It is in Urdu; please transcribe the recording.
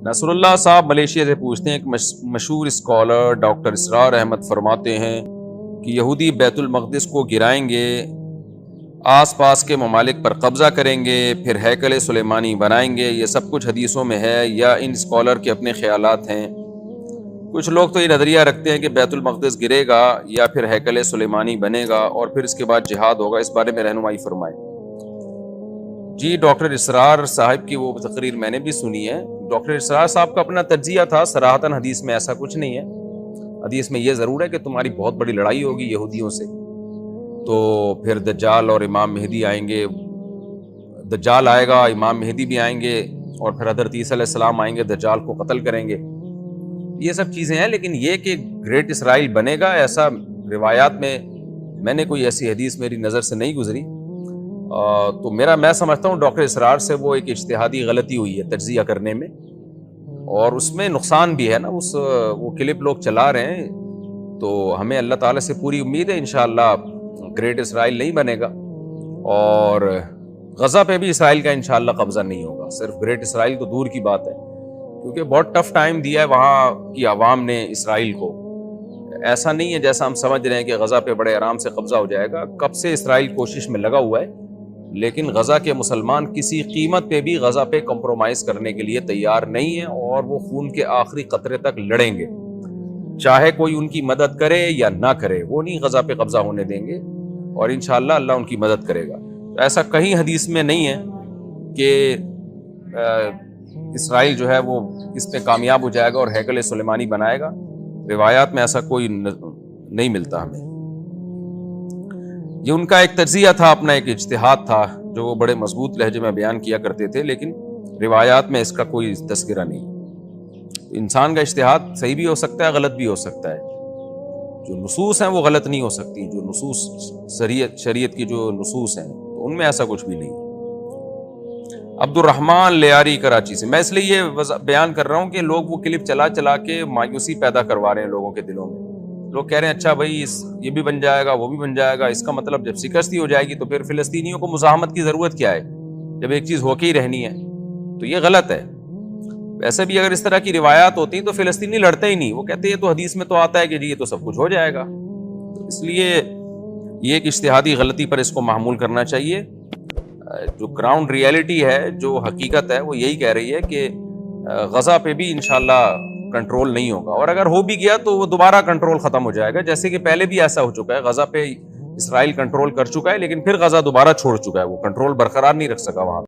نصر اللہ صاحب ملیشیا سے پوچھتے ہیں، ایک مشہور اسکالر ڈاکٹر اسرار احمد فرماتے ہیں کہ یہودی بیت المقدس کو گرائیں گے، آس پاس کے ممالک پر قبضہ کریں گے، پھر ہیکل سلیمانی بنائیں گے، یہ سب کچھ حدیثوں میں ہے یا ان اسکالر کے اپنے خیالات ہیں؟ کچھ لوگ تو یہ نظریہ رکھتے ہیں کہ بیت المقدس گرے گا یا پھر ہیکل سلیمانی بنے گا اور پھر اس کے بعد جہاد ہوگا، اس بارے میں رہنمائی فرمائیں۔ جی، ڈاکٹر اسرار صاحب کی وہ تقریر میں نے بھی سنی ہے۔ ڈاکٹر اسرار صاحب کا اپنا تجزیہ تھا، صراحتاً حدیث میں ایسا کچھ نہیں ہے۔ حدیث میں یہ ضرور ہے کہ تمہاری بہت بڑی لڑائی ہوگی یہودیوں سے، تو پھر دجال اور امام مہدی آئیں گے، دجال آئے گا، امام مہدی بھی آئیں گے، اور پھر حضرت عیسیٰ علیہ السلام آئیں گے، دجال کو قتل کریں گے، یہ سب چیزیں ہیں۔ لیکن یہ کہ گریٹ اسرائیل بنے گا، ایسا روایات میں نے کوئی ایسی حدیث میری نظر سے نہیں گزری۔ تو میں سمجھتا ہوں ڈاکٹر اسرار سے وہ ایک اجتہادی غلطی ہوئی ہے تجزیہ کرنے میں، اور اس میں نقصان بھی ہے نا، وہ کلپ لوگ چلا رہے ہیں، تو ہمیں اللہ تعالیٰ سے پوری امید ہے انشاءاللہ گریٹ اسرائیل نہیں بنے گا، اور غزہ پہ بھی اسرائیل کا انشاءاللہ قبضہ نہیں ہوگا۔ صرف گریٹ اسرائیل تو دور کی بات ہے، کیونکہ بہت ٹف ٹائم دیا ہے وہاں کی عوام نے اسرائیل کو۔ ایسا نہیں ہے جیسا ہم سمجھ رہے ہیں کہ غزہ پہ بڑے آرام سے قبضہ ہو جائے گا، کب سے اسرائیل کوشش میں لگا ہوا ہے، لیکن غزہ کے مسلمان کسی قیمت پہ بھی غزہ پہ کمپرومائز کرنے کے لیے تیار نہیں ہیں، اور وہ خون کے آخری قطرے تک لڑیں گے، چاہے کوئی ان کی مدد کرے یا نہ کرے، وہ نہیں غزہ پہ قبضہ ہونے دیں گے، اور انشاءاللہ اللہ ان کی مدد کرے گا۔ ایسا کہیں حدیث میں نہیں ہے کہ اسرائیل جو ہے وہ اس پہ کامیاب ہو جائے گا اور ہیکل سلیمانی بنائے گا، روایات میں ایسا کوئی نہیں ملتا ہمیں۔ یہ ان کا ایک تجزیہ تھا، اپنا ایک اجتہاد تھا جو وہ بڑے مضبوط لہجے میں بیان کیا کرتے تھے، لیکن روایات میں اس کا کوئی تذکرہ نہیں۔ انسان کا اجتہاد صحیح بھی ہو سکتا ہے، غلط بھی ہو سکتا ہے، جو نصوص ہیں وہ غلط نہیں ہو سکتی، جو نصوص شریعت کی جو نصوص ہیں تو ان میں ایسا کچھ بھی نہیں۔ عبد الرحمن لیاری کراچی سے، میں اس لیے یہ بیان کر رہا ہوں کہ لوگ وہ کلپ چلا کے مایوسی پیدا کروا رہے ہیں لوگوں کے دلوں میں۔ لوگ کہہ رہے ہیں اچھا بھائی یہ بھی بن جائے گا، وہ بھی بن جائے گا، اس کا مطلب جب شکست ہی ہو جائے گی تو پھر فلسطینیوں کو مزاحمت کی ضرورت کیا ہے، جب ایک چیز ہو کے ہی رہنی ہے، تو یہ غلط ہے۔ ویسے بھی اگر اس طرح کی روایات ہوتی تو فلسطینی لڑتے ہی نہیں، وہ کہتے ہیں تو حدیث میں تو آتا ہے کہ جی یہ تو سب کچھ ہو جائے گا، تو اس لیے یہ ایک اجتہادی غلطی پر اس کو محمول کرنا چاہیے۔ جو گراؤنڈ ریئلٹی ہے، جو حقیقت ہے، وہ یہی کہہ رہی ہے کہ غزہ پہ بھی انشاءاللہ کنٹرول نہیں ہوگا، اور اگر ہو بھی گیا تو وہ دوبارہ کنٹرول ختم ہو جائے گا، جیسے کہ پہلے بھی ایسا ہو چکا ہے، غزہ پہ اسرائیل کنٹرول کر چکا ہے لیکن پھر غزہ دوبارہ چھوڑ چکا ہے، وہ کنٹرول برقرار نہیں رکھ سکا وہاں۔